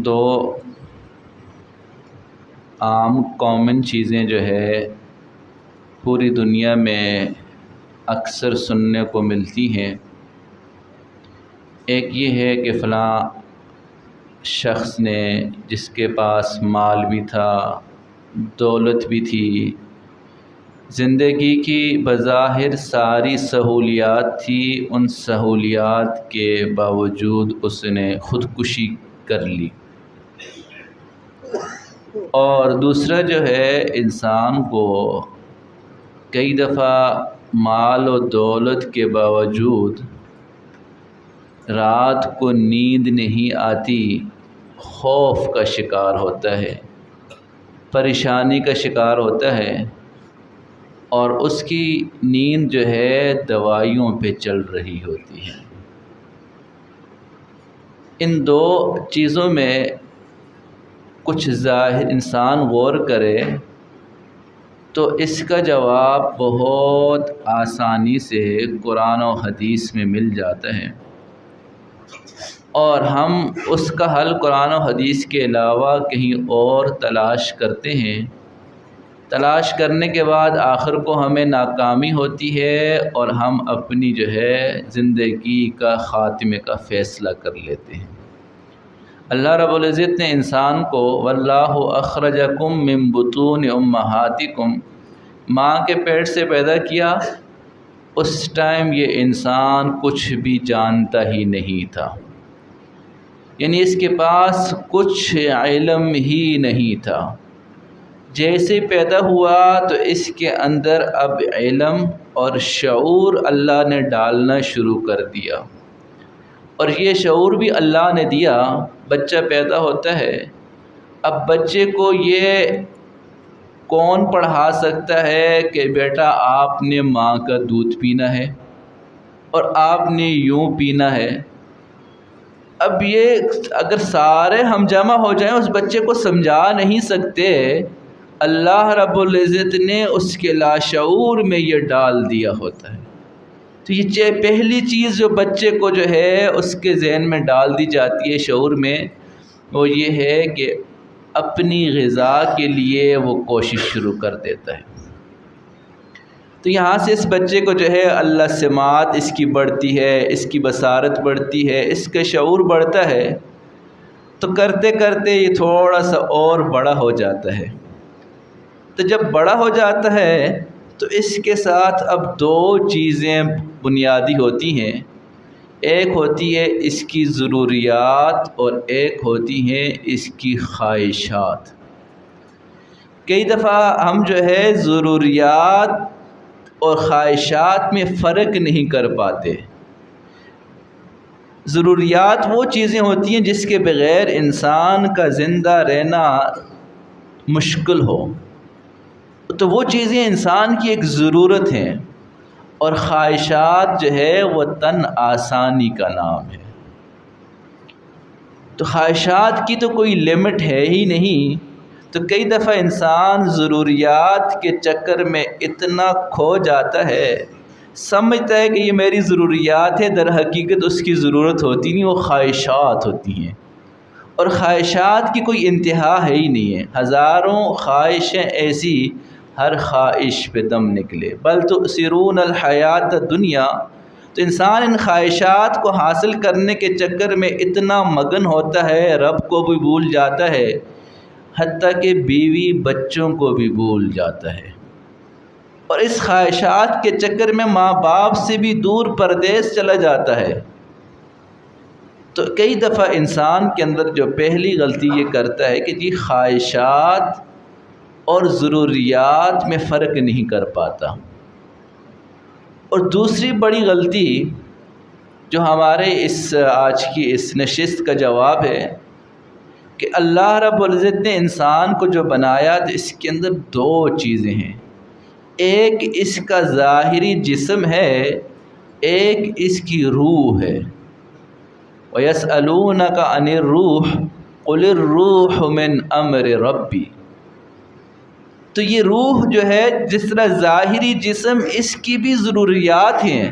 دو عام کامن چیزیں جو ہے پوری دنیا میں اکثر سننے کو ملتی ہیں۔ ایک یہ ہے کہ فلاں شخص نے، جس کے پاس مال بھی تھا، دولت بھی تھی، زندگی کی بظاہر ساری سہولیات تھی، ان سہولیات کے باوجود اس نے خودکشی کر لی۔ اور دوسرا جو ہے، انسان کو کئی دفعہ مال و دولت کے باوجود رات کو نیند نہیں آتی، خوف کا شکار ہوتا ہے، پریشانی کا شکار ہوتا ہے، اور اس کی نیند جو ہے دوائیوں پہ چل رہی ہوتی ہے۔ ان دو چیزوں میں کچھ ظاہر انسان غور کرے تو اس کا جواب بہت آسانی سے قرآن و حدیث میں مل جاتا ہے، اور ہم اس کا حل قرآن و حدیث کے علاوہ کہیں اور تلاش کرتے ہیں۔ تلاش کرنے کے بعد آخر کو ہمیں ناکامی ہوتی ہے اور ہم اپنی جو ہے زندگی کا خاتمے کا فیصلہ کر لیتے ہیں۔ اللہ رب العزت نے انسان کو واللہ اخرجکم من بطون امہاتکم، ماں کے پیٹ سے پیدا کیا۔ اس ٹائم یہ انسان کچھ بھی جانتا ہی نہیں تھا، یعنی اس کے پاس کچھ علم ہی نہیں تھا۔ جیسے پیدا ہوا تو اس کے اندر اب علم اور شعور اللہ نے ڈالنا شروع کر دیا، اور یہ شعور بھی اللہ نے دیا۔ بچہ پیدا ہوتا ہے، اب بچے کو یہ کون پڑھا سکتا ہے کہ بیٹا آپ نے ماں کا دودھ پینا ہے اور آپ نے یوں پینا ہے؟ اب یہ اگر سارے ہم جمع ہو جائیں اس بچے کو سمجھا نہیں سکتے۔ اللہ رب العزت نے اس کے لاشعور میں یہ ڈال دیا ہوتا ہے۔ تو یہ پہلی چیز جو بچے کو جو ہے اس کے ذہن میں ڈال دی جاتی ہے شعور میں، وہ یہ ہے کہ اپنی غذا کے لیے وہ کوشش شروع کر دیتا ہے۔ تو یہاں سے اس بچے کو جو ہے اللہ سماعت اس کی بڑھتی ہے، اس کی بصارت بڑھتی ہے، اس کا شعور بڑھتا ہے۔ تو کرتے کرتے یہ تھوڑا سا اور بڑا ہو جاتا ہے۔ تو جب بڑا ہو جاتا ہے تو اس کے ساتھ اب دو چیزیں بنیادی ہوتی ہیں۔ ایک ہوتی ہے اس کی ضروریات اور ایک ہوتی ہیں اس کی خواہشات۔ کئی دفعہ ہم جو ہے ضروریات اور خواہشات میں فرق نہیں کر پاتے۔ ضروریات وہ چیزیں ہوتی ہیں جس کے بغیر انسان کا زندہ رہنا مشکل ہو، تو وہ چیزیں انسان کی ایک ضرورت ہیں، اور خواہشات جو ہے وہ تن آسانی کا نام ہے۔ تو خواہشات کی تو کوئی لمٹ ہے ہی نہیں۔ تو کئی دفعہ انسان ضروریات کے چکر میں اتنا کھو جاتا ہے، سمجھتا ہے کہ یہ میری ضروریات ہے، در حقیقت اس کی ضرورت ہوتی نہیں، وہ خواہشات ہوتی ہیں، اور خواہشات کی کوئی انتہا ہے ہی نہیں ہے۔ ہزاروں خواہشیں ایسی، ہر خواہش پہ دم نکلے۔ بل تؤثرون الحیات الدنیا، تو انسان ان خواہشات کو حاصل کرنے کے چکر میں اتنا مگن ہوتا ہے، رب کو بھی بھول جاتا ہے، حتیٰ کہ بیوی بچوں کو بھی بھول جاتا ہے، اور اس خواہشات کے چکر میں ماں باپ سے بھی دور پردیس چلا جاتا ہے۔ تو کئی دفعہ انسان کے اندر جو پہلی غلطی یہ کرتا ہے کہ جی خواہشات اور ضروریات میں فرق نہیں کر پاتا۔ اور دوسری بڑی غلطی جو ہمارے اس آج کی اس نشست کا جواب ہے کہ اللہ رب العزت نے انسان کو جو بنایا تو اس کے اندر دو چیزیں ہیں۔ ایک اس کا ظاہری جسم ہے، ایک اس کی روح ہے۔ وَيَسْأَلُونَكَ عَنِ الرُّوحِ قُلِ الرُّوحُ مِنْ أَمْرِ رَبِّي۔ تو یہ روح جو ہے، جس طرح ظاہری جسم اس کی بھی ضروریات ہیں،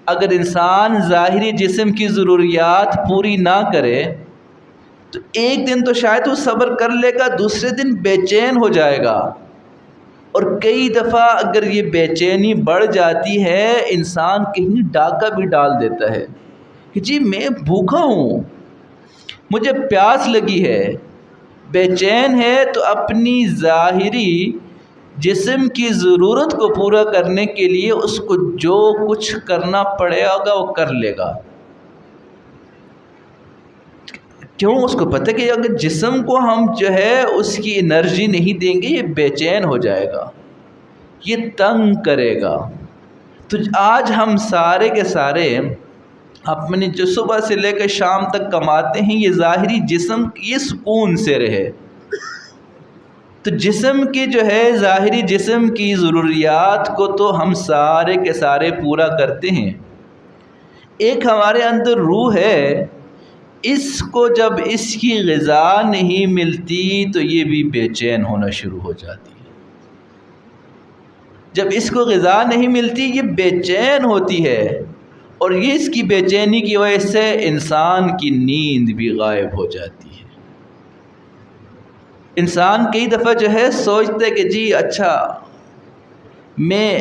اگر انسان ظاہری جسم کی ضروریات پوری نہ کرے تو ایک دن تو شاید وہ صبر کر لے گا، دوسرے دن بے چین ہو جائے گا، اور کئی دفعہ اگر یہ بے چینی بڑھ جاتی ہے انسان کہیں ڈاکہ بھی ڈال دیتا ہے کہ جی میں بھوکا ہوں، مجھے پیاس لگی ہے، بے چین ہے، تو اپنی ظاہری جسم کی ضرورت کو پورا کرنے کے لیے اس کو جو کچھ کرنا پڑے گا وہ کر لے گا۔ کیوں؟ اس کو پتہ کہ اگر جسم کو ہم جو ہے اس کی انرجی نہیں دیں گے یہ بے چین ہو جائے گا، یہ تنگ کرے گا۔ تو آج ہم سارے کے سارے اپنی جو صبح سے لے کے شام تک کماتے ہیں یہ ظاہری جسم یہ سکون سے رہے، تو جسم کی جو ہے ظاہری جسم کی ضروریات کو تو ہم سارے کے سارے پورا کرتے ہیں۔ ایک ہمارے اندر روح ہے، اس کو جب اس کی غذا نہیں ملتی تو یہ بھی بے چین ہونا شروع ہو جاتی ہے۔ جب اس کو غذا نہیں ملتی یہ بے چین ہوتی ہے، اور یہ اس کی بے چینی کی وجہ سے انسان کی نیند بھی غائب ہو جاتی ہے۔ انسان کئی دفعہ جو ہے سوچتے کہ جی اچھا میں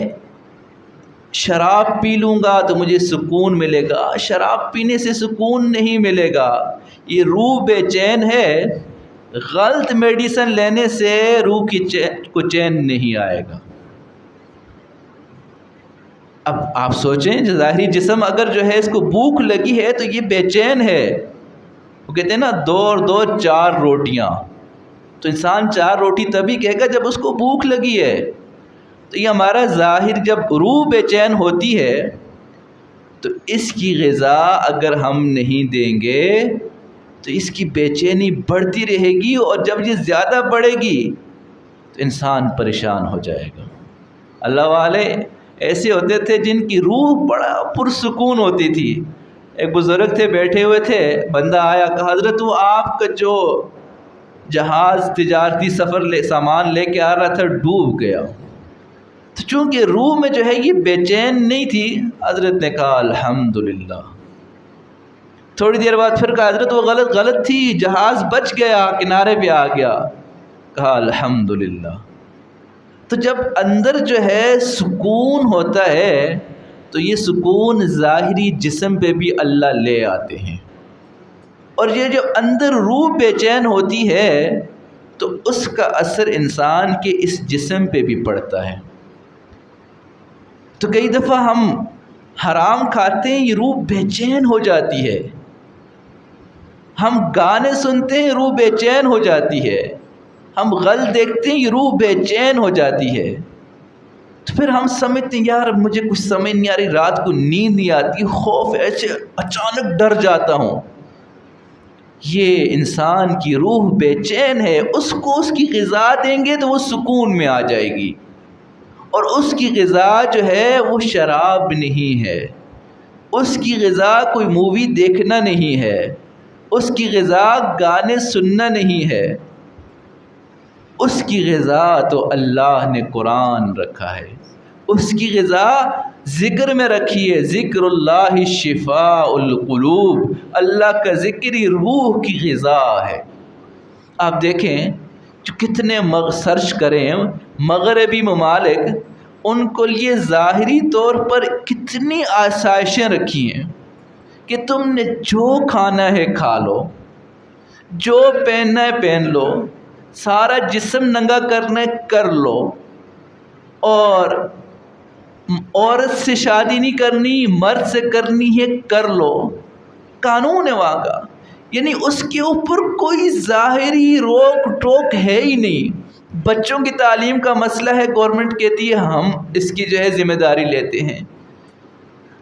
شراب پی لوں گا تو مجھے سکون ملے گا، شراب پینے سے سکون نہیں ملے گا، یہ روح بے چین ہے، غلط میڈیسن لینے سے روح کو چین نہیں آئے گا۔ اب آپ سوچیں ظاہری جسم اگر جو ہے اس کو بھوک لگی ہے تو یہ بے چین ہے، وہ کہتے ہیں نا دو اور دو چار روٹیاں، تو انسان چار روٹی تبھی کہے گا جب اس کو بھوک لگی ہے۔ تو یہ ہمارا ظاہر جب روح بے چین ہوتی ہے تو اس کی غذا اگر ہم نہیں دیں گے تو اس کی بے چینی بڑھتی رہے گی، اور جب یہ زیادہ بڑھے گی تو انسان پریشان ہو جائے گا۔ اللہ والے ایسے ہوتے تھے جن کی روح بڑا پرسکون ہوتی تھی۔ ایک بزرگ تھے بیٹھے ہوئے تھے، بندہ آیا کہا حضرت وہ آپ کا جو جہاز تجارتی سفر سامان لے کے آ رہا تھا ڈوب گیا، تو چونکہ روح میں جو ہے یہ بے چین نہیں تھی، حضرت نے کہا الحمدللہ۔ تھوڑی دیر بعد پھر کہا حضرت وہ غلط تھی، جہاز بچ گیا، کنارے پہ آ گیا، کہا الحمدللہ۔ تو جب اندر جو ہے سکون ہوتا ہے تو یہ سکون ظاہری جسم پہ بھی اللہ لے آتے ہیں، اور یہ جو اندر روح بے چین ہوتی ہے تو اس کا اثر انسان کے اس جسم پہ بھی پڑتا ہے۔ تو کئی دفعہ ہم حرام کھاتے ہیں یہ روح بے چین ہو جاتی ہے، ہم گانے سنتے ہیں روح بے چین ہو جاتی ہے، ہم غلط دیکھتے ہیں یہ روح بے چین ہو جاتی ہے۔ تو پھر ہم سمجھتے ہیں یار مجھے کچھ سمجھ نہیں آ رہی، رات کو نیند نہیں آتی، خوف ایسے اچانک ڈر جاتا ہوں۔ یہ انسان کی روح بے چین ہے، اس کو اس کی غذا دیں گے تو وہ سکون میں آ جائے گی، اور اس کی غذا جو ہے وہ شراب نہیں ہے، اس کی غذا کوئی مووی دیکھنا نہیں ہے، اس کی غذا گانے سننا نہیں ہے، اس کی غذا تو اللہ نے قرآن رکھا ہے، اس کی غذا ذکر میں رکھی ہے، ذکر اللہ شفاء القلوب، اللہ کا ذکر ہی روح کی غذا ہے۔ آپ دیکھیں جو کتنے سرچ کریں مغربی ممالک، ان کو یہ ظاہری طور پر کتنی آسائشیں رکھی ہیں کہ تم نے جو کھانا ہے کھا لو، جو پہننا ہے پہن لو، سارا جسم ننگا کرنا ہے کر لو، اور عورت سے شادی نہیں کرنی مرد سے کرنی ہے کر لو، قانون ہے وہاں کا، یعنی اس کے اوپر کوئی ظاہری روک ٹوک ہے ہی نہیں۔ بچوں کی تعلیم کا مسئلہ ہے، گورنمنٹ کہتی ہے ہم اس کی جو ہے ذمہ داری لیتے ہیں،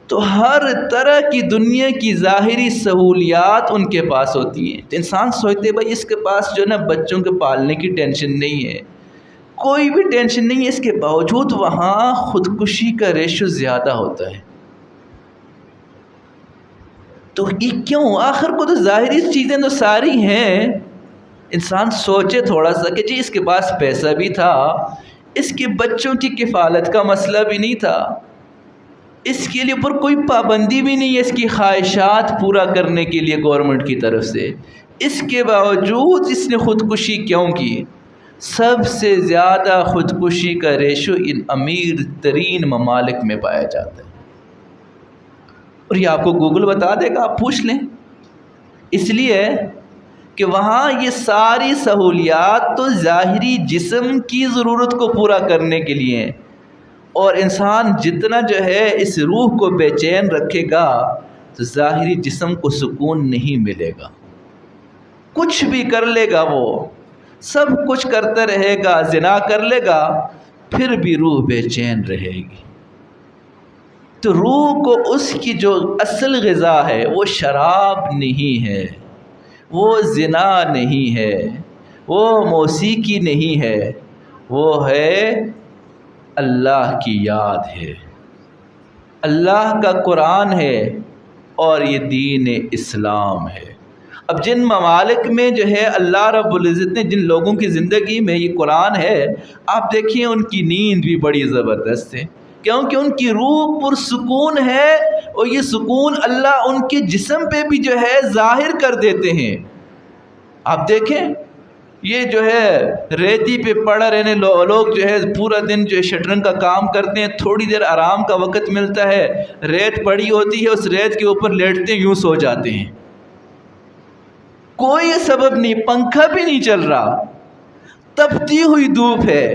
تو ہر طرح کی دنیا کی ظاہری سہولیات ان کے پاس ہوتی ہیں، تو انسان سوچتے بھائی اس کے پاس جو ہے نا بچوں کے پالنے کی ٹینشن نہیں ہے، کوئی بھی ٹینشن نہیں ہے، اس کے باوجود وہاں خودکشی کا ریشو زیادہ ہوتا ہے۔ تو یہ کیوں؟ آخر کو تو ظاہری چیزیں تو ساری ہیں، انسان سوچے تھوڑا سا کہ جی اس کے پاس پیسہ بھی تھا، اس کے بچوں کی کفالت کا مسئلہ بھی نہیں تھا، اس کے لیے اوپر کوئی پابندی بھی نہیں ہے اس کی خواہشات پورا کرنے کے لیے گورنمنٹ کی طرف سے، اس کے باوجود اس نے خودکشی کیوں کی؟ سب سے زیادہ خودکشی کا ریشو ان امیر ترین ممالک میں پایا جاتا ہے، اور یہ آپ کو گوگل بتا دے گا، آپ پوچھ لیں۔ اس لیے کہ وہاں یہ ساری سہولیات تو ظاہری جسم کی ضرورت کو پورا کرنے کے لیے ہیں، اور انسان جتنا جو ہے اس روح کو بے چین رکھے گا تو ظاہری جسم کو سکون نہیں ملے گا۔ کچھ بھی کر لے گا، وہ سب کچھ کرتا رہے گا، زنا کر لے گا، پھر بھی روح بے چین رہے گی۔ تو روح کو اس کی جو اصل غذا ہے وہ شراب نہیں ہے، وہ زنا نہیں ہے، وہ موسیقی نہیں ہے، وہ ہے اللہ کی یاد ہے، اللہ کا قرآن ہے، اور یہ دین اسلام ہے۔ اب جن ممالک میں جو ہے اللہ رب العزت نے جن لوگوں کی زندگی میں یہ قرآن ہے، آپ دیکھیں ان کی نیند بھی بڑی زبردست ہے، کیونکہ ان کی روح پرسکون ہے، اور یہ سکون اللہ ان کے جسم پہ بھی جو ہے ظاہر کر دیتے ہیں۔ آپ دیکھیں یہ جو ہے ریتی پہ پڑا رہنے لوگ جو ہے پورا دن جو ہے شٹرنگ کا کام کرتے ہیں، تھوڑی دیر آرام کا وقت ملتا ہے، ریت پڑی ہوتی ہے، اس ریت کے اوپر لیٹتے ہیں، یوں سو جاتے ہیں، کوئی سبب نہیں، پنکھا بھی نہیں چل رہا، تپتی ہوئی دھوپ ہے،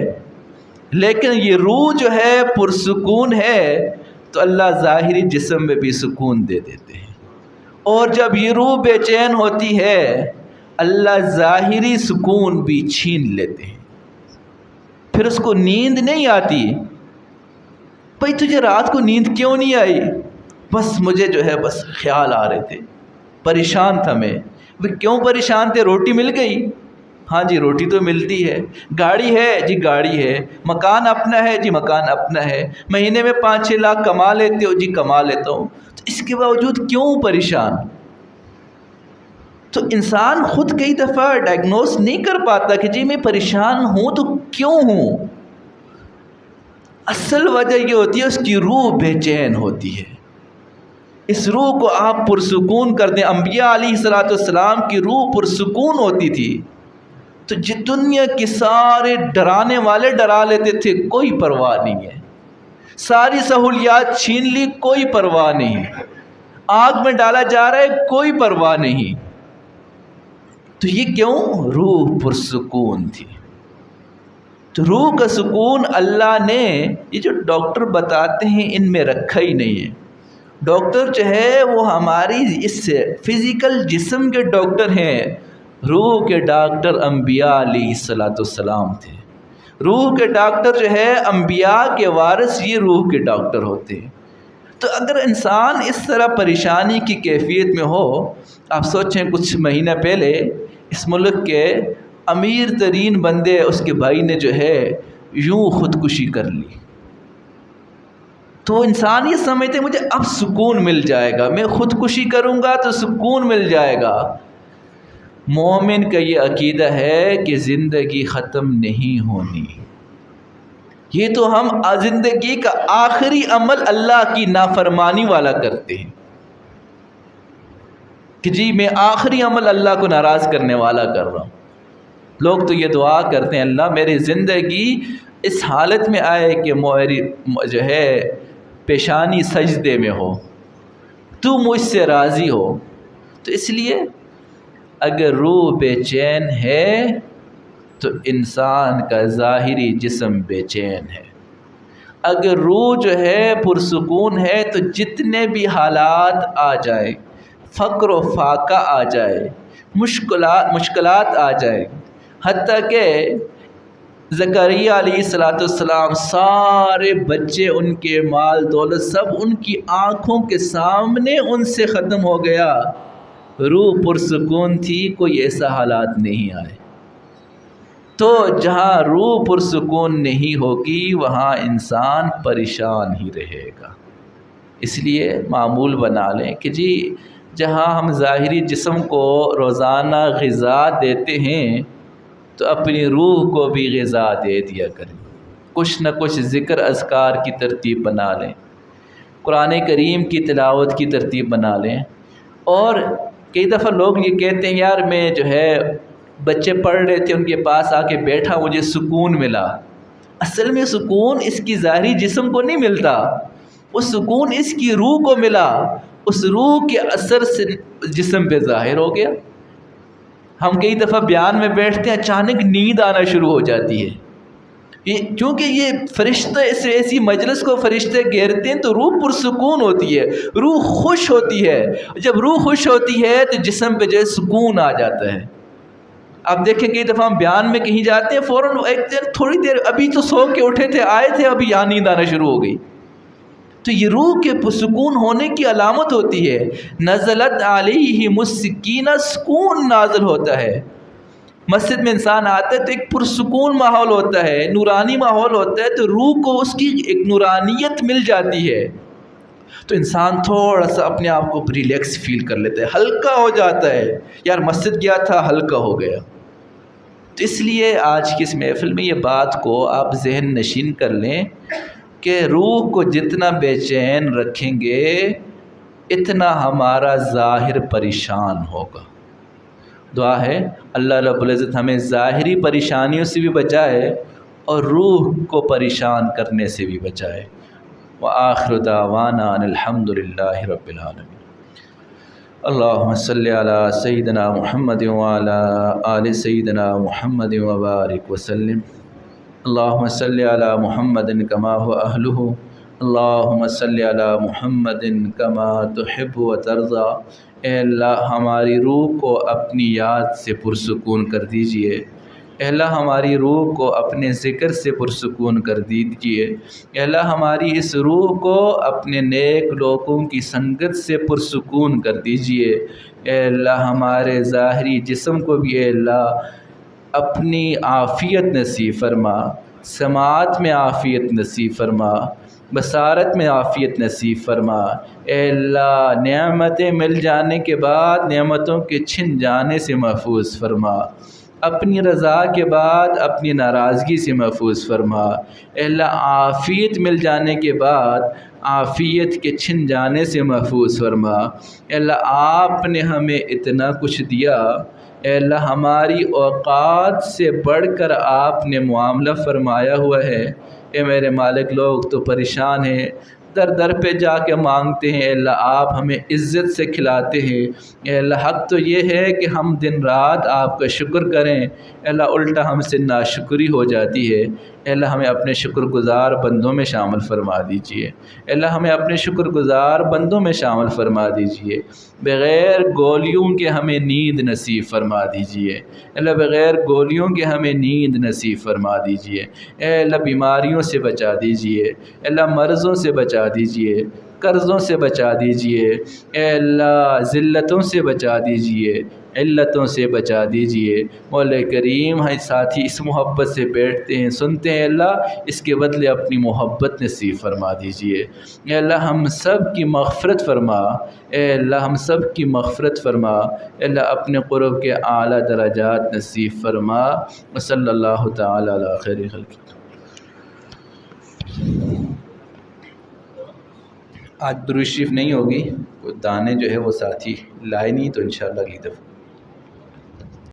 لیکن یہ روح جو ہے پرسکون ہے تو اللہ ظاہری جسم میں بھی سکون دے دیتے ہیں، اور جب یہ روح بے چین ہوتی ہے اللہ ظاہری سکون بھی چھین لیتے ہیں، پھر اس کو نیند نہیں آتی۔ بھئی تجھے رات کو نیند کیوں نہیں آئی؟ بس مجھے جو ہے بس خیال آ رہے تھے، پریشان تھا میں۔ بھئی کیوں پریشان تھے؟ روٹی مل گئی؟ ہاں جی روٹی تو ملتی ہے۔ گاڑی ہے؟ جی گاڑی ہے۔ مکان اپنا ہے؟ جی مکان اپنا ہے۔ مہینے میں 5-6 لاکھ کما لیتے ہو؟ جی کما لیتا ہوں۔ تو اس کے باوجود کیوں پریشان؟ تو انسان خود کئی دفعہ ڈائگنوز نہیں کر پاتا کہ جی میں پریشان ہوں تو کیوں ہوں۔ اصل وجہ یہ ہوتی ہے اس کی روح بے چین ہوتی ہے۔ اس روح کو آپ پرسکون کر دیں۔ انبیاء علیہ السلام کی روح پرسکون ہوتی تھی تو دنیا کے سارے ڈرانے والے ڈرا لیتے تھے، کوئی پرواہ نہیں ہے۔ ساری سہولیات چھین لی، کوئی پرواہ نہیں۔ آگ میں ڈالا جا رہا ہے، کوئی پرواہ نہیں۔ تو یہ کیوں؟ روح پرسکون تھی۔ تو روح کا سکون اللہ نے یہ جو ڈاکٹر بتاتے ہیں ان میں رکھا ہی نہیں ہے۔ ڈاکٹر جو ہے وہ ہماری اس فزیکل جسم کے ڈاکٹر ہیں، روح کے ڈاکٹر انبیاء علیہ السلام تھے۔ روح کے ڈاکٹر جو ہے انبیاء کے وارث یہ روح کے ڈاکٹر ہوتے ہیں۔ تو اگر انسان اس طرح پریشانی کی کیفیت میں ہو، آپ سوچیں کچھ مہینہ پہلے اس ملک کے امیر ترین بندے اس کے بھائی نے جو ہے یوں خودکشی کر لی، تو انسان یہ سمجھتے مجھے اب سکون مل جائے گا، میں خودکشی کروں گا تو سکون مل جائے گا۔ مومن کا یہ عقیدہ ہے کہ زندگی ختم نہیں ہونی، یہ تو ہم زندگی کا آخری عمل اللہ کی نافرمانی والا کرتے ہیں کہ جی میں آخری عمل اللہ کو ناراض کرنے والا کر رہا ہوں۔ لوگ تو یہ دعا کرتے ہیں اللہ میری زندگی اس حالت میں آئے کہ میری جو ہے پیشانی سجدے میں ہو، تو مجھ سے راضی ہو۔ تو اس لیے اگر روح بے چین ہے تو انسان کا ظاہری جسم بے چین ہے۔ اگر روح جو ہے پرسکون ہے تو جتنے بھی حالات آ جائیں، فقر و فاقہ آ جائے، مشکلات آ جائے، حتیٰ کہ زکریا علیہ السلام سارے بچے ان کے مال دولت سب ان کی آنکھوں کے سامنے ان سے ختم ہو گیا، روح پرسکون تھی، کوئی ایسا حالات نہیں آئے۔ تو جہاں روح پرسکون نہیں ہوگی وہاں انسان پریشان ہی رہے گا۔ اس لیے معمول بنا لیں کہ جی جہاں ہم ظاہری جسم کو روزانہ غذا دیتے ہیں تو اپنی روح کو بھی غذا دے دیا کریں، کچھ نہ کچھ ذکر اذکار کی ترتیب بنا لیں، قرآن کریم کی تلاوت کی ترتیب بنا لیں، اور کئی دفعہ لوگ یہ کہتے ہیں یار میں جو ہے بچے پڑھ رہے تھے ان کے پاس آ کے بیٹھا مجھے سکون ملا. اصل میں سکون اس کی ظاہری جسم کو نہیں ملتا، وہ سکون اس کی روح کو ملا، اس روح کے اثر سے جسم پہ ظاہر ہو گیا. ہم کئی دفعہ بیان میں بیٹھتے ہیں اچانک نیند آنا شروع ہو جاتی ہے، کیونکہ یہ فرشتے ایسی مجلس کو فرشتے گھیرتے ہیں تو روح پرسکون ہوتی ہے، روح خوش ہوتی ہے. جب روح خوش ہوتی ہے تو جسم پہ جو ہے سکون آ جاتا ہے. آپ دیکھیں کئی دفعہ ہم بیان میں کہیں جاتے ہیں فوراً ایک دیر تھوڑی دیر ابھی تو سو کے اٹھے تھے آئے تھے ابھی یہاں نیند آنا شروع ہو گئی. تو یہ روح کے پرسکون ہونے کی علامت ہوتی ہے. نزلت علیہم السکینہ، سکون نازل ہوتا ہے. مسجد میں انسان آتا ہے تو ایک پرسکون ماحول ہوتا ہے، نورانی ماحول ہوتا ہے، تو روح کو اس کی ایک نورانیت مل جاتی ہے تو انسان تھوڑا سا اپنے آپ کو ریلیکس فیل کر لیتا ہے، ہلکا ہو جاتا ہے. یار مسجد گیا تھا ہلکا ہو گیا. تو اس لیے آج کی اس محفل میں یہ بات کو آپ ذہن نشین کر لیں کہ روح کو جتنا بے چین رکھیں گے اتنا ہمارا ظاہر پریشان ہوگا. دعا ہے اللہ رب العزت ہمیں ظاہری پریشانیوں سے بھی بچائے اور روح کو پریشان کرنے سے بھی بچائے. وآخر دعوانا ان الحمد للہ رب العالمین. اللہم صلی علی سیدنا محمد وعلی آل سیدنا محمد وبارک وسلم. اللہم صلی علی محمد کما هو اہلہ. اللہم صلی علی محمد کما تحب و ترضی. اے اللہ ہماری روح کو اپنی یاد سے پرسکون کر دیجئے. اے اللہ ہماری روح کو اپنے ذکر سے پرسکون کر دیجئے. اے اللہ ہماری اس روح کو اپنے نیک لوگوں کی سنگت سے پرسکون کر دیجئے. اے اللہ ہمارے ظاہری جسم کو بھی اے اللہ اپنی عافیت نصیب فرما، سماعت میں عافیت نصیب فرما، بصارت میں عافیت نصیب فرما. اے اللہ نعمتیں مل جانے کے بعد نعمتوں کے چھن جانے سے محفوظ فرما، اپنی رضا کے بعد اپنی ناراضگی سے محفوظ فرما. اے اللہ عافیت مل جانے کے بعد عافیت کے چھن جانے سے محفوظ فرما. اے اللہ آپ نے ہمیں اتنا کچھ دیا، اے اللہ ہماری اوقات سے بڑھ کر آپ نے معاملہ فرمایا ہوا ہے. اے میرے مالک لوگ تو پریشان ہیں، در در پہ جا کے مانگتے ہیں، اے اللہ آپ ہمیں عزت سے کھلاتے ہیں. اے اللہ حق تو یہ ہے کہ ہم دن رات آپ کا شکر کریں، اے اللہ الٹا ہم سے ناشکری ہو جاتی ہے. اے اللہ ہمیں اپنے شکر گزار بندوں میں شامل فرما دیجئے. اے اللہ ہمیں اپنے شکر گزار بندوں میں شامل فرما دیجئے. بغیر گولیوں کے ہمیں نیند نصیب فرما دیجئے. اے اللہ بغیر گولیوں کے ہمیں نیند نصیب فرما دیجئے. اے اللہ بیماریوں سے بچا دیجئے. اے اللہ مرضوں سے بچا دیجئے، قرضوں سے بچا دیجئے. اے اللہ ذلتوں سے بچا دیجئے، علتوں سے بچا دیجئے. مولا کریم ہم ساتھی اس محبت سے بیٹھتے ہیں سنتے ہیں، اللہ اس کے بدلے اپنی محبت نصیب فرما دیجئے. اے اللہ ہم سب کی مغفرت فرما. اے اللہ ہم سب کی مغفرت فرما. اے اللہ اپنے قرب کے اعلیٰ درجات نصیب فرما. وصلی اللہ تعالی علی خیر خلق. آج درود شریف نہیں ہوگی، دانے جو ہے وہ ساتھی لائے نہیں، تو انشاءاللہ اگلی دفعہ